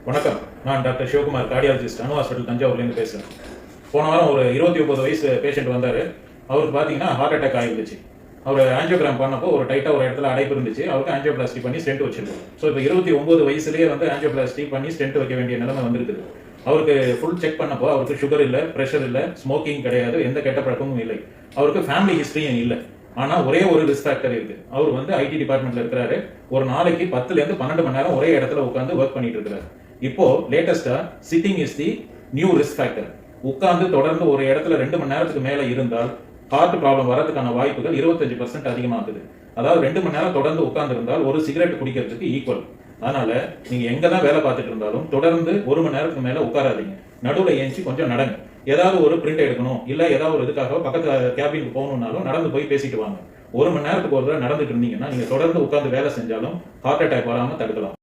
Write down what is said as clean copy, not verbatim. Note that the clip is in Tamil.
வணக்கம். நான் டாக்டர் சிவகுமார், கார்டியாலஜிஸ்ட், அணு ஹாஸ்பிட்டல் தஞ்சாவூர்லேருந்து பேசுகிறேன். போன வாரம் ஒரு 29 வயசு பேஷண்ட் வந்தார். அவருக்கு பார்த்தீங்கன்னா ஹார்ட் அட்டாக் ஆகிருந்துச்சு. அவர் ஆஞ்சியோகிராம் பண்ணப்போ ஒரு டைட்டாக ஒரு இடத்துல அடைப்பு இருந்துச்சு. அவருக்கு ஆஞ்சியோபிளாஸ்டி பண்ணி ஸ்டென்ட் வச்சிருக்கோம். ஸோ இப்போ 29 வயசுலேயே ஆஞ்சியோபிளாஸ்டி பண்ணி ஸ்டென்ட் வைக்க வேண்டிய நிலைமை வந்திருக்குது. அவருக்கு ஃபுல் செக் பண்ணப்போ அவருக்கு சுகர் இல்லை, ப்ரெஷர் இல்லை, ஸ்மோக்கிங் கிடையாது, எந்த கெட்ட பழக்கமும் இல்லை. அவருக்கு ஃபேமிலி ஹிஸ்ட்ரியும் இல்லை. ஆனா ஒரே ஒரு ரிஸ்க் ஃபேக்டர் இருக்கு. அவர் ஐடி டிபார்ட்மெண்ட்ல இருக்கிறாரு. ஒரு நாளைக்கு 10ல இருந்து 12 மணி நேரம் ஒரே இடத்துல உட்கார்ந்து ஒர்க் பண்ணிட்டு இருக்காரு. இப்போ லேட்டஸ்டா sitting is the new risk factor. உட்கார்ந்து தொடர்ந்து ஒரு இடத்துல 2 மணி நேரத்துக்கு மேல இருந்தால் ஹார்ட் ப்ராப்ளம் வரதுக்கான வாய்ப்புகள் 25% அதிகமாகுது. அதாவது 2 மணி நேரம் தொடர்ந்து உட்கார்ந்து இருந்தால் ஒரு சிகரெட் குடிக்கிறதுக்கு ஈக்குவல். அதனால நீங்க எங்க தான் வேலை பார்த்துட்டு இருந்தாலும் தொடர்ந்து 1 மணி நேரத்துக்கு மேல உட்காராதீங்க. நடுவுல ஏஞ்சி கொஞ்சம் நடங்க. ஏதாவது ஒரு பிரிண்ட் எடுக்கணும், இல்ல ஏதாவது ஒரு இதுக்காக பக்கத்துல கேபினுக்கு போகணும்னாலும் நடந்து போய் பேசிட்டு வாங்க. 1 மணி நேரத்துக்கு ஒரு தடவை நடந்துட்டு இருந்தீங்கன்னா நீங்க தொடர்ந்து உட்கார்ந்து வேலை செஞ்சாலும் ஹார்ட் அட்டாக் வராம தடுக்கலாம்.